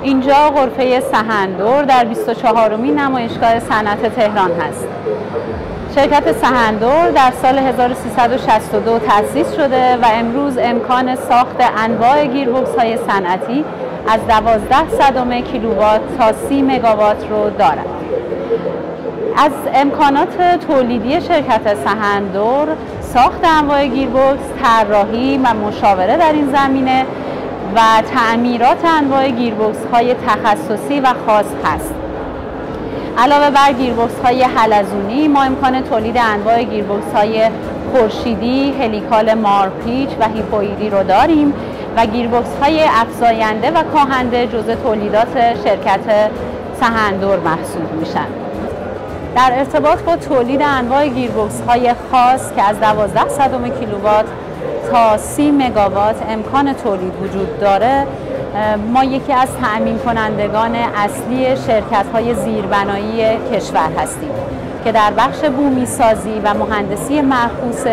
اینجا غرفه سحندور در 24مین نمایشگاه صنعت تهران هست. شرکت سحندور در سال 1362 تأسیس شده و امروز امکان ساخت انواع گیربکس‌های صنعتی از 12 کیلووات تا 30 مگاوات رو دارد. از امکانات تولیدی شرکت سحندور ساخت انواع گیربکس، طراحی و مشاوره در این زمینه و تعمیرات انواع گیربکس‌های تخصصی و خاص هست. علاوه بر گیربکس‌های حلزونی، ما امکان تولید انواع گیربکس‌های خورشیدی، هلیکال مارپیچ و هیپوئیدی رو داریم و گیربکس‌های افزاینده و کاهنده جزء تولیدات شرکت سحندور محسوب میشن. در ارتباط با تولید انواع گیربکس‌های خاص که از 12 کیلووات تا 30 مگاوات امکان تولید وجود داره، ما یکی از تأمین کنندگان اصلی شرکت‌های زیربنایی کشور هستیم که در بخش بومی سازی و مهندسی معکوس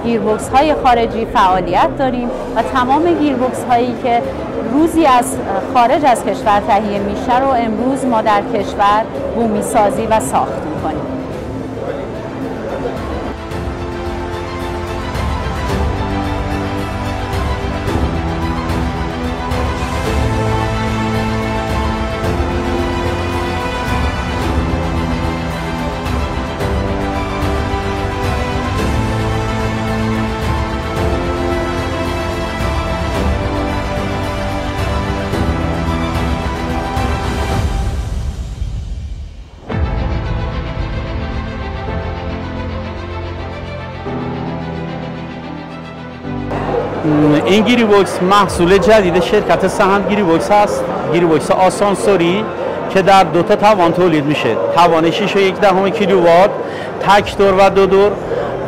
گیربکس‌های خارجی فعالیت داریم و تمام گیربکس‌هایی که روزی از خارج از کشور تهیه میشه رو امروز ما در کشور بومی سازی و ساخت می‌کنیم. این گیربکس محصول جدید شرکت سحند گیربکس هست. گیربکس آسانسوری که در 2 توان تولید میشه. توان 6.1 کیلووات تک دور و 2 دور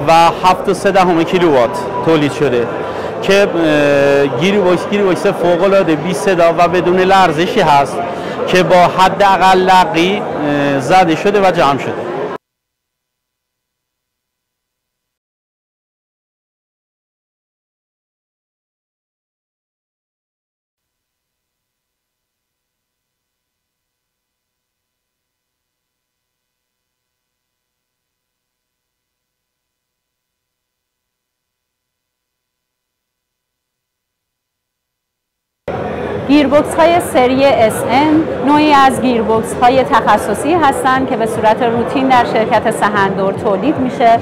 و 7.3 کیلووات تولید شده که گیربکس فوق العاده بی صدا و بدون لرزشی هست که با حداقل لقی زده شده و جمع شده. گیربکس‌های سری SM نوعی از گیربکس‌های تخصصی هستند که به صورت روتین در شرکت سحندور تولید میشه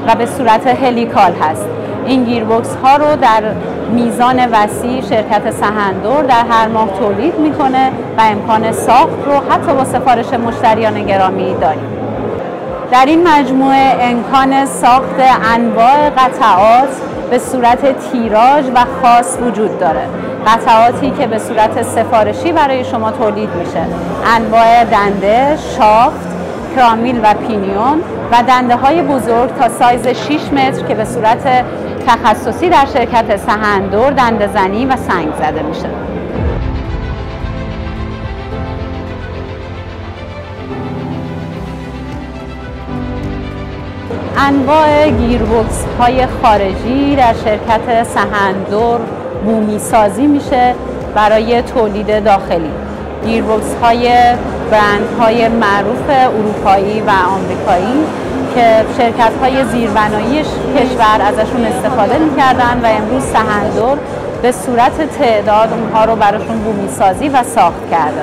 و به صورت هلیکال هست. این گیربکس‌ها رو در میزان وسیع شرکت سحندور در هر ماه تولید میکنه و امکان ساخت رو حتی با سفارش مشتریان گرامی داریم. در این مجموعه امکان ساخت انواع قطعات به صورت تیراژ و خاص وجود داره. قطعاتی که به صورت سفارشی برای شما تولید میشه. انواع دنده، شافت، کرامیل و پینیون و دنده های بزرگ تا سایز 6 متر که به صورت تخصصی در شرکت سحندور دنده زنی و سنگ زده میشه. انواع گیربکس های خارجی در شرکت سحندور بومی سازی میشه برای تولید داخلی. گیربکس های برند های معروف اروپایی و آمریکایی که شرکت های زیربنایی کشور ازشون استفاده میکردن و امروز سحندور به صورت تعداد اونها رو براشون بومی سازی و ساخت کرده.